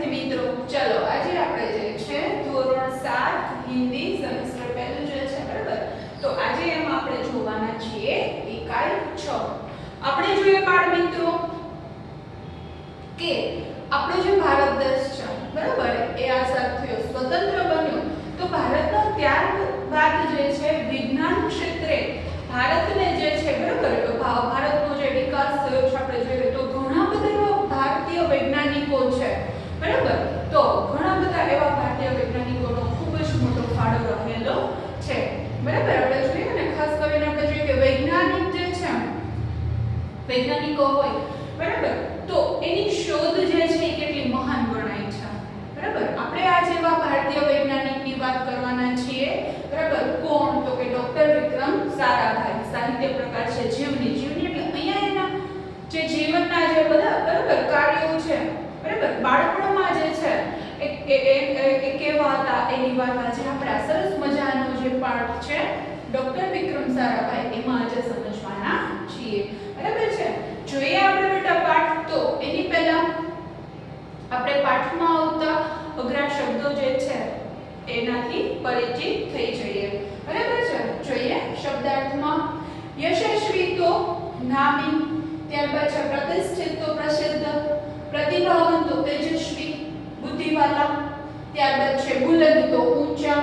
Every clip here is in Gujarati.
વિદ્યાર્થી મિત્રો, ચલો આજે આપણે જે છે ધોરણ 7 હિન્દી સેમેસ્ટર પહેલું જે છે બરાબર, તો આજે એમાં આપણે જોવાના છીએ ઇકાઈ 6. આપણે જોઈએ બાળ મિત્રો કે આપણો જે ભારત દેશ છે બરાબર, એ આઝાદ થયો, સ્વતંત્ર બન્યો, તો ભારતનો ત્યારબાદ જે છે વિજ્ઞાન ક્ષેત્રે ભારતને જે છે બરાબર, ભારતનો જે વિકાસ થયો છે આપણે જોઈએ તો ઘણા બધા ભારતીય વૈજ્ઞાનિકો છે બરાબર, તો ઘણા બધા એવા ભારતીય વૈજ્ઞાનિકોનો ખૂબ જ મોટો ફાળો રહેલો છે બરાબર. આપણે જોઈએ ને ખાસ કરીને આપણે જોઈએ કે વૈજ્ઞાનિક જે છે વૈજ્ઞાનિકો હોય બરાબર, તો એની શોધ જે છે એ કેટલી મહાન ગણાય છે બરાબર. આપણે આ જેવા ભારતીય વૈજ્ઞાનિકની વાત કરવાના છીએ બરાબર. કોણ? તો કે ડોક્ટર વિક્રમ સારાભાઈ. સાહિત્ય પ્રકાર છે જીવની. જીવની એટલે અહીંયા એના જે જીવનના જે બધા બરાબર કાર્યો છે બરાબર, બાળપણમાં જે છે એ કેવા હતા એની વાત આજે આપણે આ સરસ મજાનો જે પાઠ છે ડોક્ટર વિક્રમ સારાભાઈ એમાં આજે સમજવાના છીએ બરાબર છે. જોઈએ આપણે બેટા પાઠ, તો એની પહેલા આપણે પાઠમાં આવતા અઘરા શબ્દો જે છે એનાથી પરિચિત થઈ જઈએ બરાબર છે. જોઈએ શબ્દાર્થમાં યશસ્વી તો નામી, ત્યારબાદ છે પ્રતિષ્ઠિત તો પ્રસિદ્ધ, પ્રતિભાવંત તો તેજસ્વી, બુદ્ધિવાલા, ત્યારબાદ છે બુલંદ તો ઊંચા,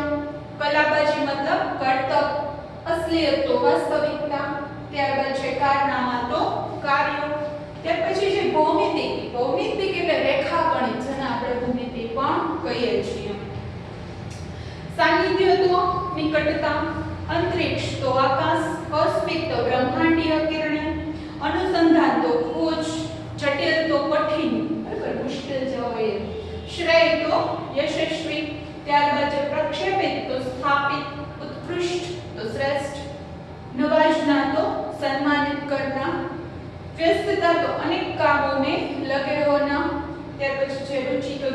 કલાબાજી મતલબ કરતબ, અસલિયત તો વાસ્તવિકતા, ત્યારબાદ છે કારનામા તો કાર્યો, ત્યાર પછી છે ભૌમિતિક. ભૌમિતિક એટલે રેખાગણિત, જેને આપણે ભૂમિતિ પણ કહીએ છીએ. સાનિધ્ય તો નિકટતા, અંતરિક્ષ તો આકાશ, કોસ્મિક તો બ્રહ્માંડીય કિરણે, અનુસંધાન તો ખોજ, જટિલ તો કઠિન બરાબર મુશ્કેલ જે હોય, શ્રેય તો યશસ્વી, ત્યારબાદ છે પ્રક્ષેપિત તો સ્થાપિત, ઉત્કૃષ્ટ તો શ્રેષ્ઠ, નવાજના તો સન્માનિત करना, व्यस्तता तो अनेक कामों में लगे होना, ત્યાર પછી છે रुचि तो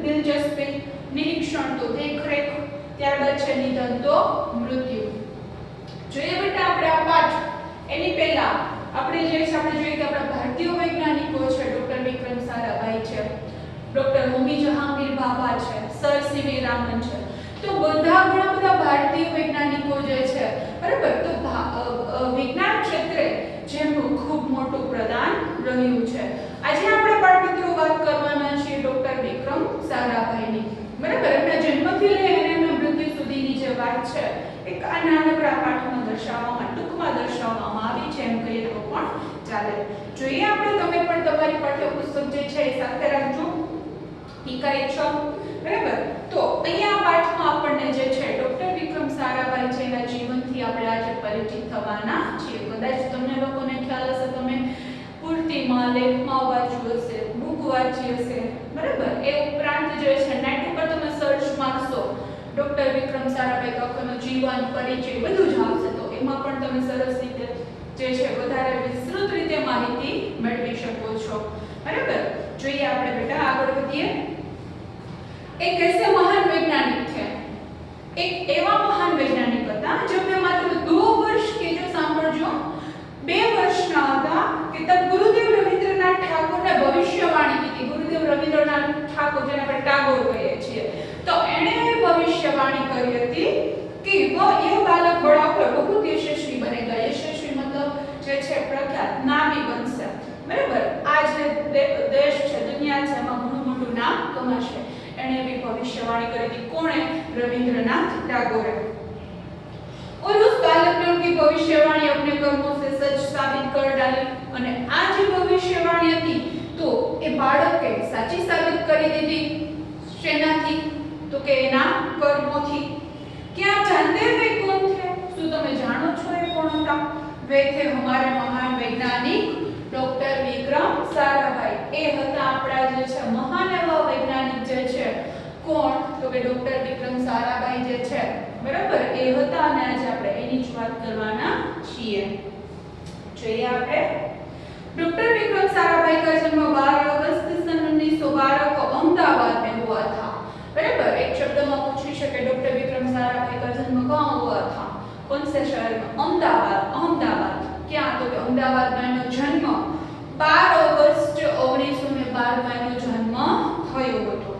दिलचस्पी, निरीक्षण तो देखरेख, ત્યારબાદ છે નિધન તો મૃત્યુ. જોઈએ બેટા આપણે આ પાઠ, એની પહેલા આપણે જે છે આપણે જોઈએ કે આપણા ભારતીય વૈજ્ઞાનિકો છે ડોક્ટર વિક્રમ સારાભાઈ છે, ડોક્ટર હોમી જહાંગીર ભાભા છે, સર સીવી રામન છે, તો બધા ઘણા બધા ભારતીય વૈજ્ઞાનિકો જે છે બરાબર, તો વિજ્ઞાન ક્ષેત્રે જેમનું ખૂબ મોટું પ્રદાન રહ્યું છે. આજે આપણે બાળ મિત્રો વાત કરવાના છીએ ડોક્ટર વિક્રમ સારાભાઈની બરાબર. એમના જન્મથી લઈને એમના મૃત્યુ સુધીની જે વાત છે એક આ નાનકડા પાઠમાં દર્શાવવામાં, ટૂંકમાં દર્શાવવામાં આવી છે એમ કહીએ તો પણ ચાલે. જોઈએ આપણે, તમે પણ તમારી પાઠ્યપુસ્તક જે છે એ સાથે રાખજો, ઇકાઈ 6 બરાબર. તો અહીંયા પાઠમાં આપણને જે છે ડોક્ટર વિક્રમ સારાભાઈ છે એના જીવનથી આપણે આજે પરિચિત થવાના છીએ. કદાચ તમને લોકોને ખ્યાલ હશે, તમે પૂર્તિમાં લેખમાં વાંચ્યું હશે, બુક વાંચી હશે બરાબર. એ ઉપરાંત જે છે નેટ ઉપર તમે સર્ચ મારશો ડોક્ટર વિક્રમ સારાભાઈ કાકાનું જીવન પરિચય બધું જ આવશે, તો એમાં પણ તમે સરસ રીતે જે છે વધારે વિસ્તૃત રીતે માહિતી મેળવી શકો છો બરાબર. જોઈએ આપણે બેટા આગળ વધીએ. एक ऐसे महान वैज्ञानिक थे, एक एवं महान वैज्ञानिक था जिन्होंने मात्र 2 वर्ष के जो सांभळजो 2 વર્ષના હતા કે તબ ગુરુદેવ રવિન્દ્રનાથ ઠાકોરને ભવિષ્યવાણી કીધી. ગુરુદેવ રવિન્દ્રનાથ ઠાકોર જેને આપણે ટાગોર કહીએ છીએ, તો એણે ભવિષ્યવાણી કરી હતી કે ये बालक बड़ा होकर बहुत यशस्वी बनेगा. यशस्वी मतलब જે છે પ્રખ્યાત, નામી બનશે બરાબર. આ જે દેશ છે, દુનિયા છે, એમાં ઘણું મોટું નામ કમાશે. एने भी भविष्यवाणी करी थी. कौन है? रविंद्रनाथ टैगोर. और उस बालक ने उनकी भविष्यवाणी अपने कर्मों से सच साबित कर डाली. અને આ જે ભવિષ્યવાણી હતી તો એ બાળકે સાચી સાબિત કરી દીધી. શેનાથી? તો કે એના કર્મોથી. क्या जानते वे कौन थे? શું તમે જાણો છો એ કોણ હતા? वे थे हमारे महान वैज्ञानिक ડોક્ટર વિક્રમ સારાભાઈ. એ હતા આપણા જે છે મહાન એવા વૈજ્ઞાનિક જે છે. કોણ? તો કે ડોક્ટર વિક્રમ સારાભાઈ જે છે બરાબર, એ હતા અને આજે આપણે એની જ વાત કરવાના છીએ. જોઈએ આપણે, डॉक्टर विक्रम साराभाई का जन्म 12 अगस्त सन 1912 को अहमदाबाद में हुआ था बराबर. एक शब्द में पूछी શકે डॉक्टर विक्रम साराभाई का जन्म कहाँ हुआ था? कौन से शहर में? अहमदाबाद. अहमदाबाद क्या? तो कि अहमदाबाद में एનો જન્મ 12 ઓગસ્ટ 1912 માં એનો જન્મ થયો હતો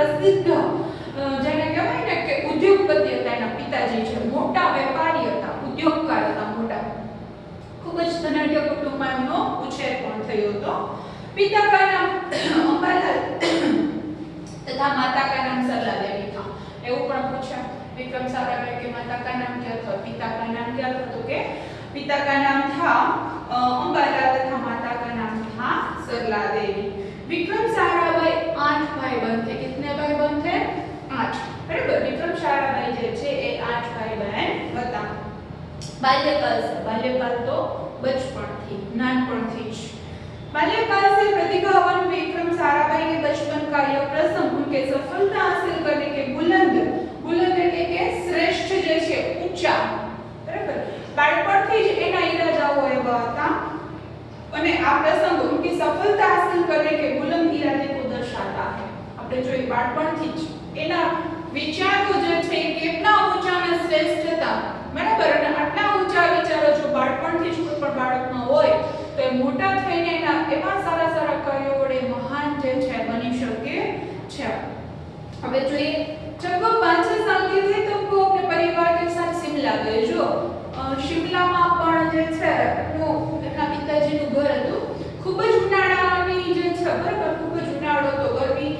પ્રસિદ્ધ જેને કહેવાય ને કે ઉદ્યોગપતિ હતા, એના પિતાજી છે મોટા વેપારી હતા, ઉદ્યોગકાર હતા મોટા, ખૂબ જ ધનાઢ્ય કુટુંબમાં એમનો ઉછેર પણ થયો હતો. પિતા કા નામ અંબાલાલ तथा माता का नाम सरला देवी था. એવું પણ પૂછ્યા विक्रम साराभाई के माता का नाम क्या था, पिता का नाम क्या था, तो के पिता का नाम था अंबालाल तथा माता का नाम था सरला देवी. विक्रम साराभाई 8 भाई बहन थे. कितने भाई बहन थे? 8. बराबर. विक्रम साराभाई જે છે એ 8 भाई बहन હતા. बाल्यकाल तो बचपन थी, नानपणथी જ. बाल्यकाल से प्रतिभावान विक्रम साराभाई के बचपन का यह प्रसंग उनके सफलता हासिल करने के बुलंद એટલે કે શ્રેષ્ઠ જે છે ઊંચા, બરાબર, બાળપણથી જ એના ઈરાદાઓ એવા હતા અને આ પ્રસંગ ઉનકી સફળતા હાસિલ કરને કે બુલંદ ઈરાદે કો દર્શાતા है. આપણે જોઈએ બાળપણથી જ એના વિચારો જે છે કેટલા ઊંચા અને શ્રેષ્ઠ હતા, બરાબર. અને આટલા ઊંચા વિચારો જો બાળપણથી જ કોઈ પણ બાળકમાં હોય તો એ મોટા થઈને એના એવા સારા સારા કાર્યો વડે મહાન જે છે બની શકે છે. હવે જોઈએ, जब वो 5 साल के थे तब वो अपने परिवार के साथ शिमला गए. जो शिमलाમાં પણ જે છે એમના પિતાજીનું ઘર હતું. ખૂબ જ ઉનાળાની જે છે, બરાબર, ખૂબ જ ઉનાળો હતો, ગરમી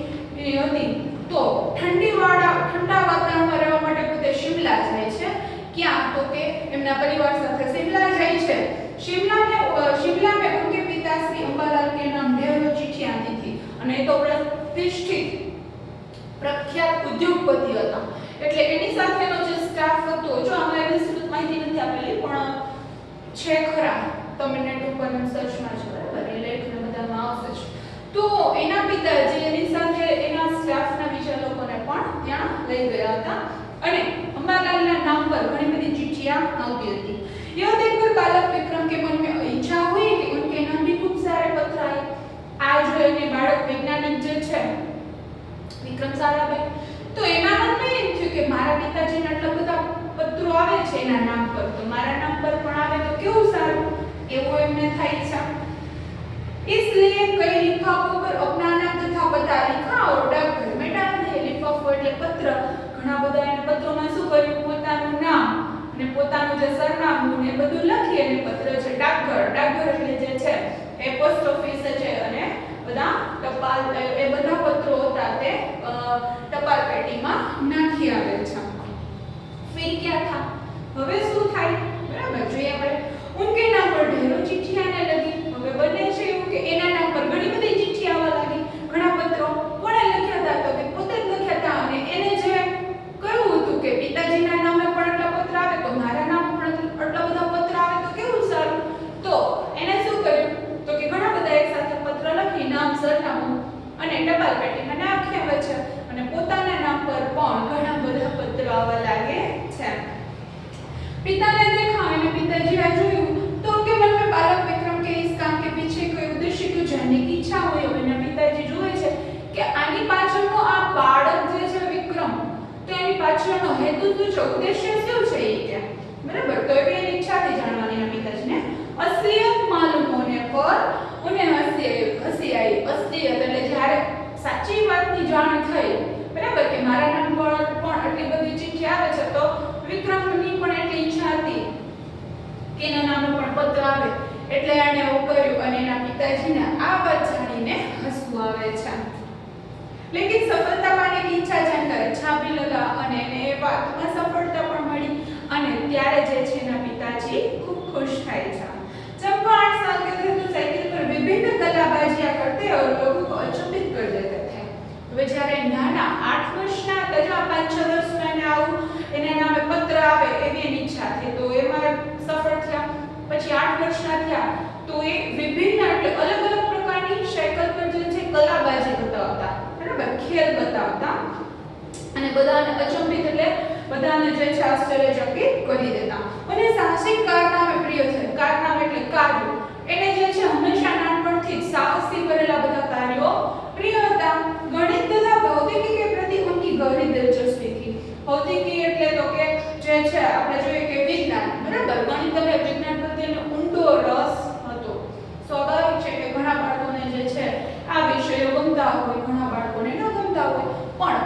હતી, તો ઠંડા વાતાવરણમાં રહેવા માટે પોતે શિમલા જાય છે. ક્યાં? તો કે એમના પરિવાર સાથે શિમલા જાય છે. शिमला में उनके पिता श्री अंबालाल के नाम ढेरों चिट्ठी आती थी અને તો પ્રતિષ્ઠિત પ્રખ્યાત ઉદ્યોગપતિ હતા. એટલે એની સાથેનો જે સ્ટાફ હતો, જો આમાં વિસ્તૃત માહિતી નથી આપેલી પણ છે ખરા, તમે નેટ ઉપર સર્ચમાં છે, બરાબર, એ લેખને બધામાં આવશે જ. તો એના પિતાજી એની સાથે એના સ્ટાફના બીજા લોકોને પણ ત્યાં લઈ ગયા હતા અને અંબાલાલના નામ પર ઘણી બધી चिट्ठियां આવતી હતી. यह देखकर बालक विक्रम के मन में इच्छा हुई कि उनके नाम भी खूब सारे पत्र आए. आज જોઈને બાળક વૈજ્ઞાનિક જે છે વિક્રમ સારાભાઈ, તો એના મનમાં એમ થયું કે મારા પિતાજીને આટલા બધા પત્રો આવે છે એના નામ પર, તો મારા નામ પર પણ આવે તો કેવું સારું, એવો એમને થાય છે. इसलिए कई लिफाफों पर अपना नाम तथा पता लिखा और डाकघर में डाल दिए. लिफाफो એટલે પત્ર, ઘણા બધા એને પત્રોમાં શું કર્યું, પોતાનું નામ અને પોતાનું જે સરનામું ને બધું લખી અને પત્ર છે डाकघर એટલે જે છે એ પોસ્ટ ઓફિસ છે અને બધા ટપાલ એ બધા પત્રો હતા તે ટપાલ પેટીમાં નાખી આવે છે. फिर क्या था? હવે શું થાય, બરાબર, જોઈએ આપણે. उनके नाम पर ढेरों चिट्ठी आने लगी. હવે બને છે એવું કે એના નામ પર ઘણી બધી ચિઠ્ઠી આવવા લાગી, ઘણા પત્રો. કોણે લખ્યા હતા? તો કે પોતે જ લખ્યા હતા. અને એને જે કહ્યું હતું કે પિતાજીના નામે પણ આટલા પત્ર આવે તો મારા નામે પણ આટલા બધા પત્ર આવે તો કેવું સારું. તો એને શું કર્યું તો કે ઘણા બધા એક સાથે પત્ર લખી નામ સરનામું અને ટપાલ પેટીમાં નાખી આવે છે અને પોતાના નામ પર પણ ઘણા બધા પત્ર આવવા લાગે છે. पिता ने देखा અને पिताजी आ જોયું तो उनके मन में बालक विक्रम के इस काम के पीछे कोई उद्देश्य को जानने की इच्छा हुई. અને પિતાજી જોવે છે કે આની પાછળનો આ બાળક જે છે વિક્રમ, તો એની પાછળનો હેતુ શું છે, ઉદ્દેશ્ય શું છે એ કે, બરાબર. તો એવી એની ઈચ્છા થઈ જાણવાની એના પિતાજીને. असलियत मालूम होने पर उन्हें हंसी आई. असलियत એટલે જ્યારે સાચી વાતની જાણ થઈ, બરાબર, કે મારા નામ પર પણ આટલી બધી ચિઠ્ઠી આવે છે, તો વિક્રમની પણ એટલી ઈચ્છા હતી કે એના નામે પણ પત્ર આવે, એટલે એણે એવું કર્યું અને એના પિતાજીને આ વાત જાણીને હસવું આવે છે. लेकिन सफलता पाने की इच्छा जानकर छापी लगा અને એને એ વાતમાં સફળતા પણ મળી અને ત્યારે જે છે એના પિતાજી ખૂબ ખુશ થાય છે. जब वो 8 साल के थे तो साइकिल पर विभिन्न कलाबाजियां करते और लोगों को अचंभित कर देते थे. હવે જ્યારે નાના 8 વર્ષના હતા, જો 5-6 વર્ષના ને આવું એના નામે પત્ર આવે એવી એની ઈચ્છા થઈ, તો એમાં સફળ થયા. પછી 8 વર્ષના થયા તો એ વિભિન્ન એટલે અલગ અલગ પ્રકારની સાયકલ પર જે છે કલાબાજી બતાવતા, બરાબર, ખેલ બતાવતા અને બધાને અચંબિત એટલે બધાને જે છે આશ્ચર્યચકિત કરી દેતા. અને સાહસિક કારનામે પ્રિય છે. કારનામે એટલે કાર્ય. એને જે છે હંમેશા નાનપણથી જ સાહસથી કરેલા બધા કાર્યો પ્રિય હતા. ગણિત તથા ભૌતિકી के प्रति उनकी गहरी दिलचस्पी थी. ભૌતિકી એટલે તો કે જે છે આપણે જોઈએ કે વિજ્ઞાન, બરાબર, ગણિત અને વિજ્ઞાન પ્રત્યેનો ઊંડો રસ હતો. સ્વાભાવિક છે કે ઘણા બાળકોને જે છે આ વિષયો ગમતા હોય, ઘણા બાળકોને ન ગમતા હોય, પણ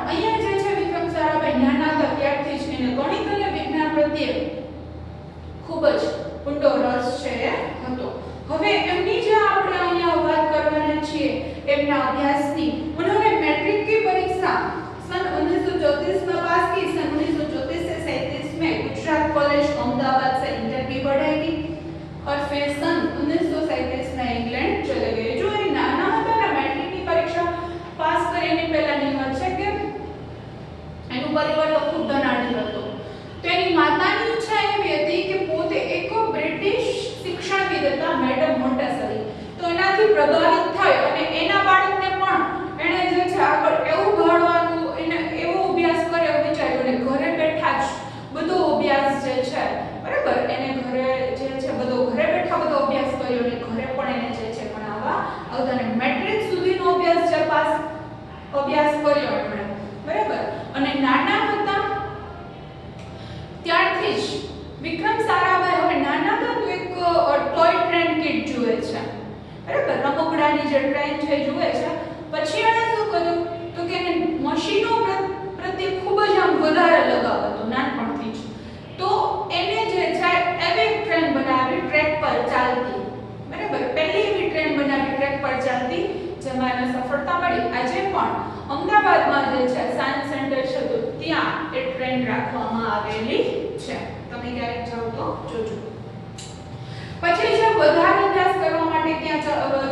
પરિવાર તો ખૂબ ધનાઢ્ય હતો. તો એની માતાની ઈચ્છા એવી હતી કે પોતે એક બ્રિટિશ શિક્ષણવિદ હતા મેડમ મોન્ટેસરી. તો એનાથી પ્રભાવિત થઈ અને એના બાળકને પણ એણે જે છે આગળ એવું ભણવાનું એને એવો અભ્યાસ કર્યો વિચાર્યો અને ઘરે બેઠા જ બધો અભ્યાસ જે છે બરાબર એને ઘરે જે છે બધો ઘરે બેઠા બધો અભ્યાસ કર્યો અને ઘરે પણ એને જે છે ભણાવવા આવતા અને મેટ્રિક સુધીનો અભ્યાસ જે પાસ અભ્યાસ કર્યો એમણે બરાબર. અને નાના હતા ત્યારથી જ વિક્રમ સારાભાઈ હવે નાના હતા તો એક ટોય ટ્રેન કિટ જુએ છે બરાબર, રમકડાની જે ટ્રેન છે જુએ છે. પછી એણે શું કર્યું તો કે એને મશીનો પ્રત્યે ખૂબ જ આમ વધારે લગાવ હતો નાનપણથી જ. તો એને જે છે એવી ટ્રેન બનાવી ટ્રેક પર ચાલતી બરાબર, પહેલી એવી ટ્રેન બનાવી ટ્રેક પર ચાલતી જેમાં એને સફળતા મળી. આજે પણ અમદાવાદમાં જે છે સાયન્સ સેન્ટર છે તો ત્યાં એ ટ્રેન રાખવામાં આવેલી છે, તમે ક્યારેક જાઓ તો જોજો. પછી જે વધારે અભ્યાસ કરવા માટે ત્યાં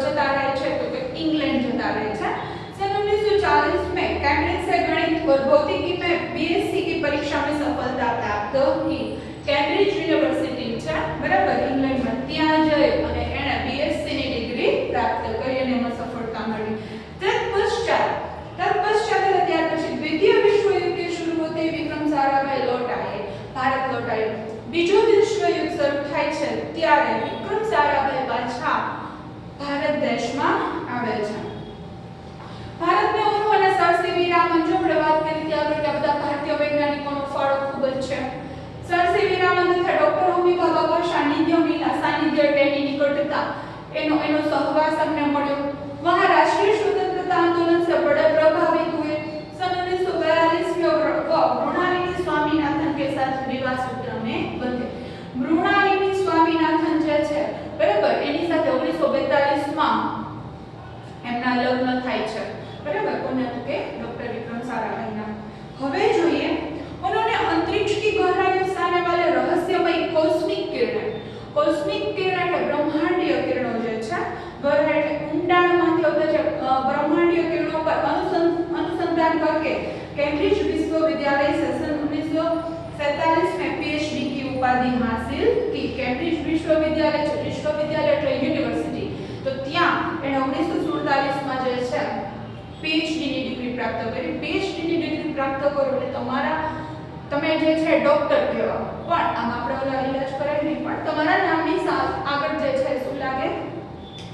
જતા રહે છે તો કે ઇંગ્લેન્ડ જતા રહે છે. सन 1940 में कैम्ब्रिज से गणित और भौतिकी में बीएससी की परीक्षा में सफलता प्राप्त की. कैम्ब्रिज यूनिवर्सिटी છે બરાબર ઇંગ્લેન્ડમાં, ત્યાં જઈ અને એણે બીએસસી ની ડિગ્રી પ્રાપ્ત કરી અને એમાં સફળતા મળી. तत्पश्चात ત્યાર પછી દ્વિતીય વિશ્વ યુદ્ધ के शुरू होते ही विक्रम साराभाई लौट आए, भारत लौट आए. બીજો વિશ્વ યુદ્ધ શરૂ થાય છે ત્યારે વિક્રમ સારાભાઈ પાછા ભારત દેશમાં આવે છે. भारत में उन्होंने सर सीवी रामन जो આપણે વાત કરી ત્યાં આગળ કે બધા ભારતીય વૈજ્ઞાનિકોનો ફાળો ખૂબ જ છે. સર सीवी रामन તથા ડોક્ટર હોમી ભાભા સાનિધ્ય તેની નિકટતા એનો સહવાસ અમને મળ્યો. वहां राष्ट्रीय स्वतंत्रता आंदोलन से बड़े प्रभावित हुए. सन 1942 में वो मृणालिनी स्वामीनाथन के साथ विवाह सूत्र में बंधे. मृणालिनी स्वामीनाथन જે છે બરાબર એની સાથે 1942 માં એમના લગ્ન થાય છે बराबर. કોને તો કે ડોક્ટર વિક્રમ સારાભાઈના. હવે જોઈએ उन्होंने अंतरिक्ष की गहराइयों से आने वाले रहस्यमय कॉस्मिक किरण એટલે બ્રહ્માંડીય કિરણો જે છે ગહરાઈ એટલે ઊંડાણમાંથી આવતા જે બ્રહ્માંડીય કિરણો પર अनुसंधान करके कैम्ब्रिज विश्वविद्यालय से सन 1947 में पीएचडी की उपाधि हासिल की. कैम्ब्रिज विश्वविद्यालय એટલે યુનિવર્સિટી તો ત્યાં એણે 1947 માં જે છે પીએચડી ની ડિગ્રી પ્રાપ્ત કરી. પીએચડી ની ડિગ્રી પ્રાપ્ત કરો એટલે તમારા તમે જે છે ડોક્ટર કહેવા, પણ આમ આપણે ઓલા ઇલાજ કરાય નહીં પણ તમારા નામની આગળ જે છે શું લાગે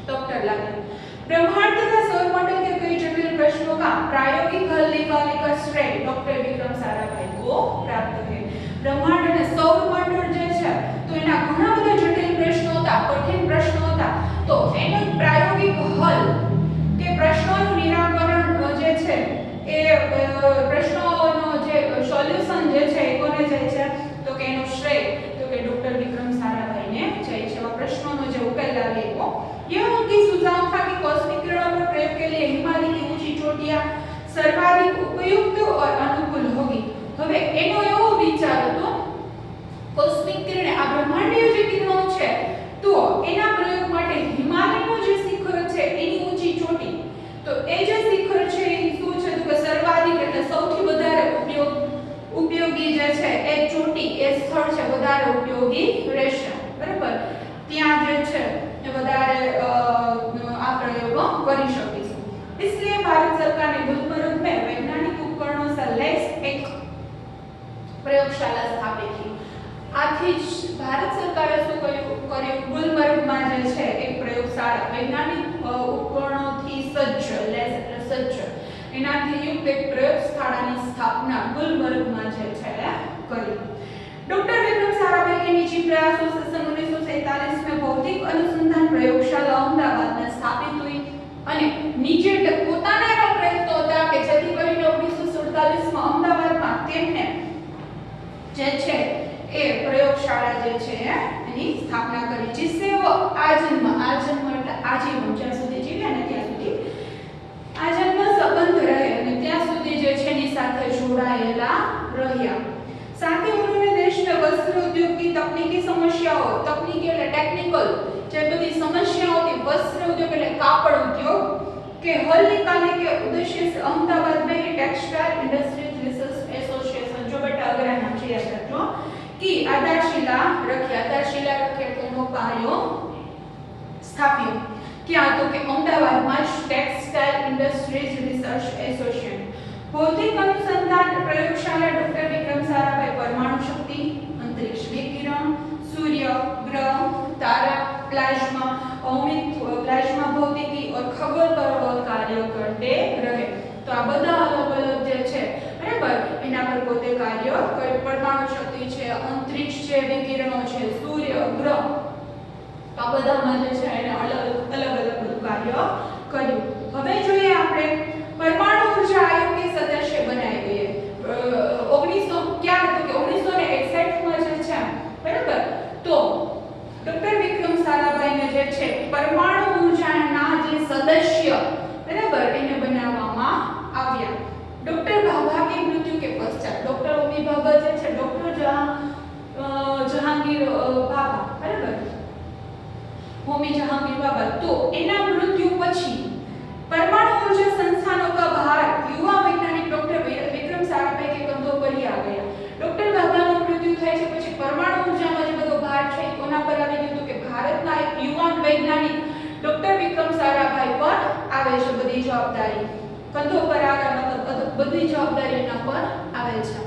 डॉक्टर लागे. ब्रह्मांड तथा सौरमंडल के कई जटिल प्रश्नों का प्रायोगिक हल निकालने का श्रेय डॉक्टर विक्रम साराभाई को प्राप्त है. ब्रह्मांड અને સૌરમંડળ જે છે તો એના ઘણા બધા જટિલ પ્રશ્નો હતા, કઠિન પ્રશ્નો હતા. તો એનો પ્રાયોગિક હલ કે પ્રશ્નોનું નિરાકરણ જે છે એ પ્રશ્નોનો જે સોલ્યુશન જે છે એ કોને જાય છે તો કે એનો શ્રેય તો કે ડોક્ટર વિક્રમ સારાભાઈને જાય છે. આ પ્રશ્નોનો જે ઉકેલ લાગે એવો यह उनकी सुझाव था कि कॉस्मिक किरणों पर प्रयोग के लिए हिमालय की ऊंची चोटियां सर्वाधिक उपयुक्त और अनुकूल होगी. હવે એનો એવો વિચાર હતો કોસ્મિક કિરણે આ બ્રહ્માંડીય જે કિરણો છે તો એના પ્રયોગ માટે હિમાલયનો જે શિખર છે એની ઊંચી ચોટી તો એ જે શિખર છે એ શું છે તો કે સર્વાધિક એટલે સૌથી વધારે ઉપયોગી જે છે એ ચોટી એ સ્થળ છે વધારે ઉપયોગી રહેશે બરાબર. ત્યાં જે છે વધારે આ પ્રયોગો કરી શકીશું. इसलिए भारत सरकार ने गुलमर्ग में वैज्ञानिक उपकरणों से लैस एक प्रयोगशाला स्थापित की. આથી જ ભારત સરકારે શું કર્યું ગુલમર્ગમાં જે છે એક પ્રયોગશાળા વૈજ્ઞાનિક ઉપકરણોથી સજ્જ લેસ એટલે સજ્જ એનાથી યુક્ત એક પ્રયોગશાળાની સ્થાપના ગુલમર્ગમાં જે છે કરી. डॉक्टर विक्रम साराभाई के निजी प्रयासों से सन 1947 में भौतिक अनुसंधान प्रयोगशाला अहमदाबाद में स्थापित हुई અને નીચે એટલે પોતાના એવા પ્રયત્નો હતા કે જેથી કરીને 1947 માં અમદાવાદમાં તેમને જે છે એ પ્રયોગશાળા જે છે એની સ્થાપના કરી. जिससे वो आजन्म એટલે આજીવન જ્યાં સુધી જીવ્યા ને ત્યાં સુધી આજન્મ સંબંધ રહે અને ત્યાં સુધી જે છે એની સાથે જોડાયેલા રહ્યા. साथ ही उन्होंने देश में वस्त्र उद्योग की तकनीकी समस्याओं तकनीकी એટલે टेक्निकल જે બધી समस्याओं थी वस्त्र उद्योग એટલે कापड़ उद्योग के हल निकालने के उद्देश्य से अहमदाबाद में ही टेक्सटाइल इंडस्ट्रीज रिसर्च एसोसिएशन की आधारशिला रखी એટલે એનો પાયો સ્થાપ્યો ક્યાં તો કે અમદાવાદમાં ટેક્સટાઇલ ઇન્ડસ્ટ્રીઝ રિસર્ચ એસોસિએશન ભૌતિક અનુસંધાન પ્રયોગશાળા ડોક્ટર વિક્રમ સારાભાઈ પરમાણુ શક્તિ अंतरिक्ष विकिरण सूर्य ग्रह तारा प्लाज्मा अणुविक प्लाज्मा भौतिकी और खगोल पर कार्य करते रहे तो आ બધા અલગ અલગ જે છે બરાબર એના પર પોતે કાર્ય કરે પરમાણુ શક્તિ છે અંતરિક્ષ છે વિકિરણો છે સૂર્ય ગ્રહ આ બધામાં જે છે એને અલગ અલગ બધું કાર્ય કર્યું હવે જોઈએ આપણે પરમાણુ ઊર્જા આયોગ કે સદસ્ય બનાવી દઈએ 1900 ક્યાં હતું કે 1961 માં જે છે બરાબર તો ડોક્ટર વિક્રમ સારાભાઈને જે છે પરમાણુ ઊર્જાના જે સદસ્ય બરાબર એને બનાવવામાં આવ્યા ડોક્ટર ભાભા की मृत्यु के पश्चात डॉक्टर ओमी भाभा જે છે ડોક્ટર जहांगीर भाभा बराबर होमी जहांगीर भाभा तो एना मृत्यु પછી परमाणु ऊर्जा संस्थानों का भार युवा वैज्ञानिक डॉक्टर विक्रम साराभाई के कंधों पर ही आ गया डॉक्टर भाभा નું મૃત્યુ થાય છે પછી પરમાણુ ઊર્જાનો જે બધો ભાર છે કોના પર આવી ગયો તો કે ભારતના એક યુવાન વૈજ્ઞાનિક ડોક્ટર વિક્રમ સારાભાઈ પર આવે છે બધી જવાબદારી कंधों पर आ गया मतलब बड़ी जवाबदारी ना पर आवे છે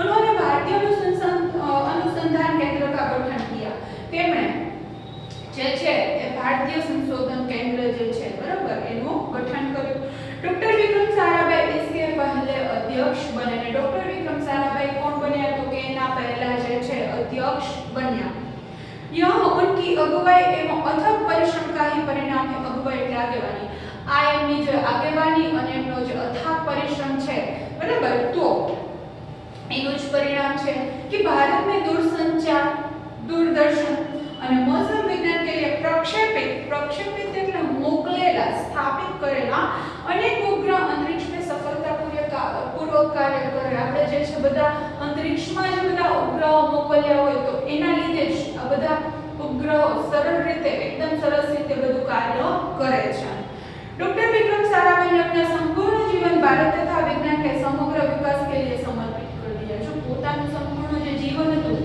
उन्होंने भारतीय अनुसंधान केंद्र का गठन किया તેમણે જે છે એ ભારતીય સંશોધન કેન્દ્ર જે છે બરાબર એનું ગઠન કર્યું ડોક્ટર વિક્રમ સારાભાઈ इसके पहले अध्यक्ष बने ने डॉक्टर विक्रम साराभाई कौन बन्या तो के एना पहला जे છે अध्यक्ष बन्या यह उनकी अगुवाई एवं अथक परिश्रम का ही परिणाम है अगुवाई એટલે આગેવાની આ એમની જે આગેવાની અને એમનો જે અથાગ પરિશ્રમ છે બરાબર તો એનું જ પરિણામ છે કે ભારત में दूरसंचार दूरदर्शन અને मौसम विज्ञान के लिए प्रक्षेपित એટલે મોકલેલા સ્થાપિત કરેલા અનેક ઉપગ્રહ અંતરિક્ષ में સફળતાપૂર્વક કાર્ય કરે આપણે જે છે બધા અંતરિક્ષમાં જે બધા ઉપગ્રહ મોકલ્યા હોય તો એના લીધે જ આ બધા ઉપગ્રહ સરળ રીતે એકદમ સરસ રીતે બધું કાર્ય કરે છે डॉक्टर विक्रम साराभाई ने अपना संपूर्ण जीवन भारत तथा विज्ञान के समग्र विकास के लिए समर्पित कर दिया जो પોતાનું સંપૂર્ણ જે જીવન હતું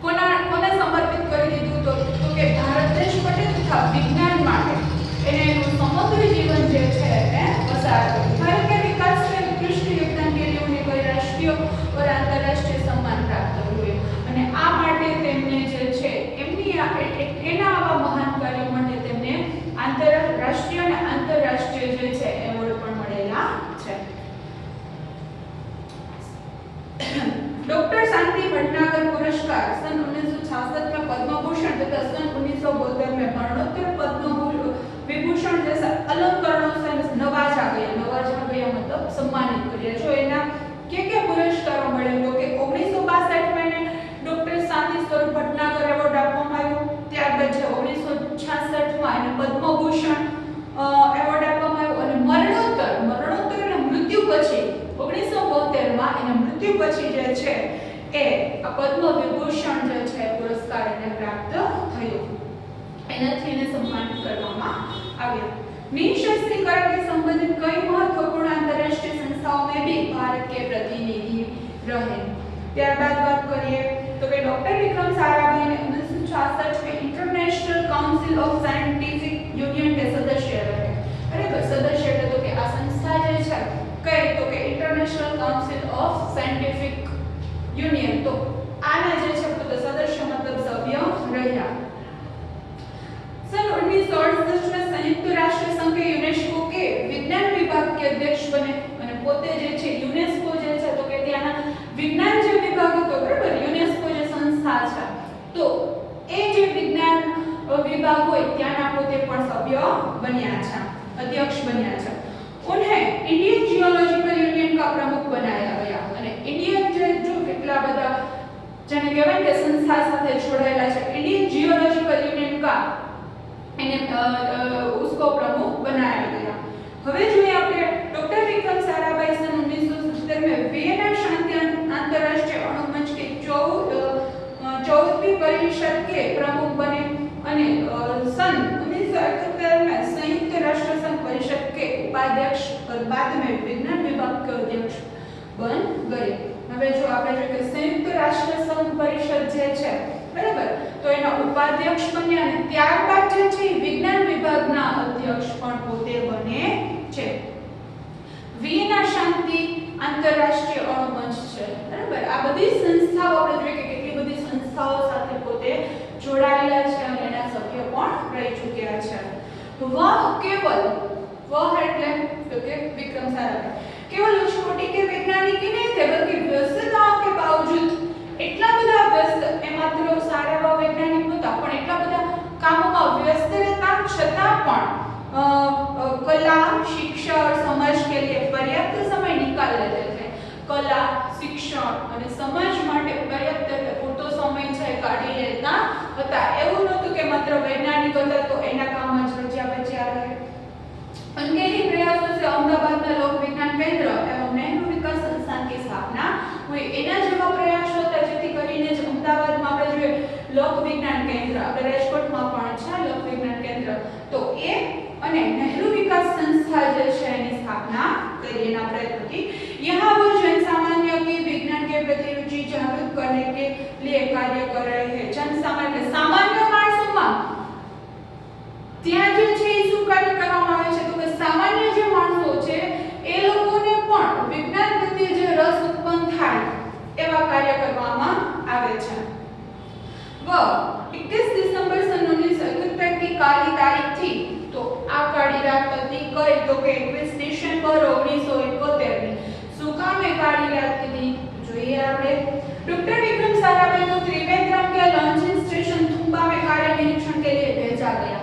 કોને સમર્પિત કરી દીધું તો કે ભારત દેશ માટે તથા વિજ્ઞાન માટે એને એનું સમગ્ર જીવન જે છે એ પસાર કર્યું ભારત के विकास में उत्कृष्ट योगदान के लिए उन्हें कई राष्ट्रीय और अंतरराष्ट्रीय सम्मान प्राप्त हुए અને આ માટે તેમને જે છે એમની એના આવા મહાન કાર્યો માટે તેમને આંતરરાષ્ટ્રીય અને આંતરરાષ્ટ્રીય જે છે એવોર્ડ પણ મળેલા છે डॉक्टर शांति भटनागर पुरस्कार सन 1966 में पद्म भूषण तथा सन 1972 में मरणोत्तर पद्म विभूषण जैसा अलंकरणों से नवाजा गया मतलब सम्मानित કર્યા જો એના કે પુરસ્કારો મળે તો કે 1962 में डॉक्टर शांति स्वरूप भटनागर एवॉर्ड આપવામાં આવ્યો ત્યારબાદ છે 1966 માં એને પદ્મભૂષણ એવોર્ડ આપવામાં આવ્યો અને મરણોત્તર એટલે મૃત્યુ પછી 1972 માં એના મૃત્યુ પછી જે છે એ આ પદ્મ વિભૂષણ જે છે પુરસ્કાર એને પ્રાપ્ત થયો એનાથી એને સન્માનિત કરવામાં આવ્યા निःशस्त्रीकरण के संबंधित कई महत्वपूर्ण अंतरराष्ट्रीय संस्थाओं में भी भारत के प्रतिनिधि रहे ત્યારબાદ વાત કરીએ તો કે ડોક્ટર વિક્રમ સારાભાઈ ने 1966 में international council of scientific union के सदस्य रहे बराबर सदस्य એટલે તો કે આ સંસ્થા જે છે કઈ તો કે international council of scientific union तो આના જે છે તો સદસ્ય મતલબ સભ્ય રહ્યા सन 1968 में संयुक्त राष्ट्र संघ के यूनेस्को के विज्ञान विभाग के अध्यक्ष बने અને પોતે જે છે યુનેસ્કો જે છે તો કે ત્યાંના વિજ્ઞાન જે વિભાગ હતો બરાબર યુનેસ્કો જે સંસ્થા છે તો એ જે વિજ્ઞાન વિભાગ હોય ત્યાંના પોતે પણ સભ્ય બન્યા છે અધ્યક્ષ બન્યા છે उन्हें इंडियन जियोलॉजिकल यूनियन का प्रमुख बनाया गया અને इंडियन जो કેટલા બધા જેને કહેવાય કે સંસ્થા સાથે જોડાયેલા છે इंडियन जियोलॉजिकल यूनियन का उसको प्रमुख बनाया गया હવે જોઈએ આપણે ડોક્ટર વિક્રમ સારાભાઈ सन 1970 में वियना शांति अंतरराष्ट्रीय अणु मंच के 14वीं परिषद के प्रमुख बने અને सन 1971 में संयुक्त राष्ट्र संघ परिषद के उपाध्यक्ष और बाद में विज्ञान विभाग के अध्यक्ष बन गए હવે જો આ આપણે જોઈએ કે સંયુક્ત રાષ્ટ્ર સંઘ પરિષદ જે છે બરાબર, તો એના ઉપાધ્યક્ષ બન્યા અને ત્યારબાદ જે છે વિજ્ઞાન વિભાગના અધ્યક્ષ પણ પોતે બને છે. વિયના શાંતિ આંતરરાષ્ટ્રીય અણુમંચ છે બરાબર. આ બધી સંસ્થાઓ આપણે જોઈએ કે કેટલી બધી સંસ્થાઓ સાથે પોતે જોડાયેલા છે અને એના સભ્ય પણ રહી ચૂક્યા છે. वह केवल वह એટલે તો કે विक्रम साराभाई केवल उस कोटि के वैज्ञानिक ही नहीं थे बल्कि व्यस्तताओं के बावजूद એટલા બધા વ્યસ્ત એ માત્ર સારા એવા વૈજ્ઞાનિક નહોતા પણ એટલા બધા કામોમાં વ્યસ્ત રહેતા છતાં પણ कला शिक्षा और समाज के लिए पर्याप्त समय निकाल लेते थे. कला शिक्षण અને સમાજ માટે પર્યાપ્ત એટલે પૂરતો સમય છે કાઢી લેતા હતા. એવું નહોતું કે માત્ર વૈજ્ઞાનિક હતા તો એના કામમાં જ રચ્યા બચ્યા રહે. उनके ही प्रयासों से अहमदाबाद में लोक विज्ञान केंद्र एवं नेहरू विकास संस्थान की स्थापना हुई. એના જેવા પ્રયાસો હતા જેથી કરીને જ અમદાવાદમાં આપણે જોઈએ લોક વિજ્ઞાન કેન્દ્ર, આપણે રાજકોટમાં પણ છે લોક વિજ્ઞાન કેન્દ્ર, તો એ અને नेहरू विकास संस्था જે છે એની સ્થાપના કરી એના પ્રયત્નોથી. यहाँ वो जन सामान्य की विज्ञान के प्रति रुचि जागृत करने के लिए कार्य कर रहे हैं. जन सामान्य सामान्य માણસોમાં ત્યાં જે છે એ શું કાર્ય કરવામાં આવે છે તો કે સામાન્ય જે માણસો છે એ લોકોને પણ વિજ્ઞાન પ્રત્યે જે રસ ઉત્પન્ન થાય એવા કાર્ય કરવામાં આવે છે. वह 21 दिसंबर सन 1971 की काली तारीख थी. तो આ કાળી રાત હતી કઈ તો કે 21 ડિસેમ્બર 1971 ની. શું કામ એ કાળી રાત હતી જોઈએ આપણે. डॉक्टर विक्रम साराभाई को त्रिवेंद्रम के लॉन्चिंग स्टेशन थुम्बा में कार्य निरीक्षण के लिए भेजा गया.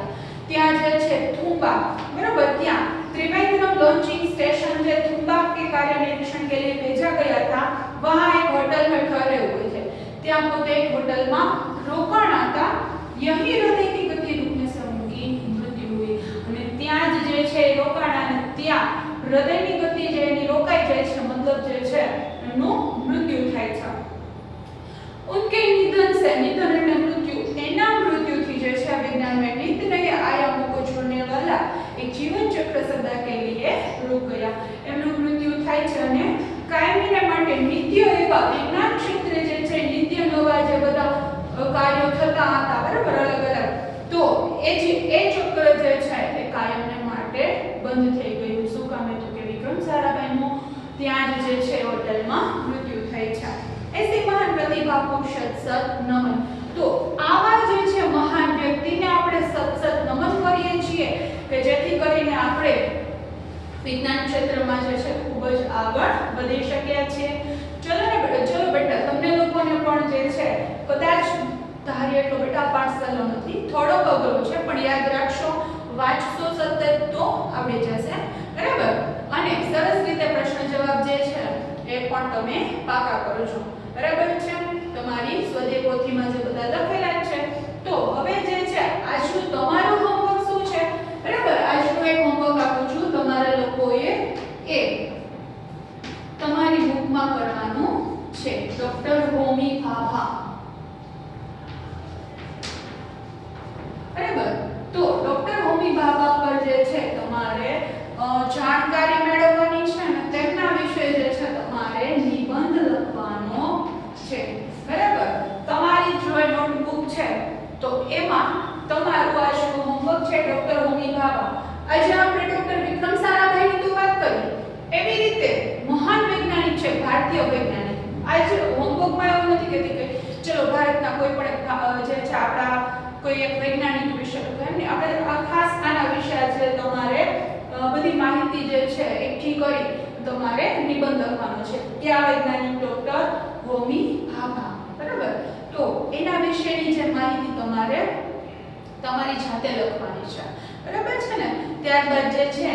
ત્યાં જે છે થુંબા બરાબર, ત્યાં त्रिवेंद्रम लॉन्चिंग स्टेशन જે थुम्बा के कार्य निरीक्षण के लिए भेजा गया था. वहां एक होटल में ठहरे हुए थे. ત્યાં પોતે એક હોટલમાં રોકાણા હતા. यही हृदय की गति रुकने से उनकी मृत्यु हुई. અને ત્યાં જ જે છે રોકાણા અને ત્યાં હૃદયની ગતિ જે એની રોકાઈ જાય છે મતલબ જે છે એનું મૃત્યુ થાય છે. उनके निधन से निधन એટલે મૃત્યુ, એના મૃત્યુથી જે છે વિજ્ઞાન में नित्य नए आयामों को छोड़ने वाला एक जीवन चक्र सदा के लिए रुक गया. એમનું મૃત્યુ થાય છે અને કાયમીને માટે નિત્ય એવા વિજ્ઞાન ક્ષેત્રે જે છે નિત્ય નવા જે બધા કાર્યો થતા હતા બરાબર અલગ અલગ, તો એ ચક્ર જે છે એ કાયમને માટે બંધ થઈ ગયું. શું કામ હતું કે વિક્રમ સારાભાઈનું ત્યાં જ જે છે હોટલમાં મૃત્યુ થાય છે. ऐसी महान प्रतिभा को शत शत नमन. तो આવા જે છે મહાન વ્યક્તિને આપણે સત સત નમન કરીએ છીએ કે જેથી કરીને આપણે વિજ્ઞાન ક્ષેત્રમાં જે છે ખૂબ જ આગળ વધી શક્યા છીએ. ચલો બેટા તમને લોકોને પણ જે છે કદાચ ધારી એટલો બેટા પાઠ સહેલો નથી, થોડોક અઘરો છે પણ યાદ રાખશો, વાંચશો સતત તો આવડી જશે બરાબર. અને સરસ રીતે પ્રશ્ન જવાબ જે છે એ પણ તમે પાકા કરજો બરાબર છે. તમારી સ્વદેય પોથીમાં જે બધા લખેલા છે. તો હવે જે છે આજનું તમારું હોમવર્ક શું છે બરાબર, આજનું એક હોમવર્ક આપું છું તમારા લોકોએ એ તમારી બુકમાં કરવાનું છે. ડોક્ટર હોમી ભાભા બરાબર. તો ડોક્ટર હોમી ભાભા પર જે છે તમારે જાણકારી મેળવવાની છે અને તેમના વિશે જે છે તમારે નિબંધ લખવાનો છે બરાબર. તમારી જો નોટબુક છે તો એમાં તમારું આજનું હોમવર્ક છે ડોક્ટર હોમી ભાભા. આજે આપણે ડોક્ટર વિક્રમ સારાભાઈની તો વાત કરી, એવી રીતે મહાન વૈજ્ઞાનિક છે ભારતીય વૈજ્ઞાનિક. આજે હોમવર્કમાં એવું નથી કહેતી કે ચલો ભારતના કોઈ પણ જે છે આપણા કોઈ એક વૈજ્ઞાનિક વિશે આપણે ખાસ આના વિશે આજે તમારે બધી માહિતી જે છે એકઠી કરી તમારે નિબંધ લખવાનો છે. કયા વૈજ્ઞાનિક ડોક્ટર હોમી ભાભા બરાબર. તો એના વિશેની જે માહિતી તમારે તમારી જાતે લખવાની છે બરાબર છે ને. ત્યારબાદ જે છે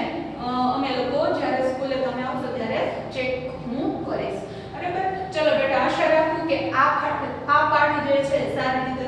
અમે લોકો જ્યારે સ્કૂલે તમે આવશો ત્યારે ચેક હું કરીશ બરાબર. ચલો બેટા આશા રાખું કે આ પાઠ જે છે સારી રીતે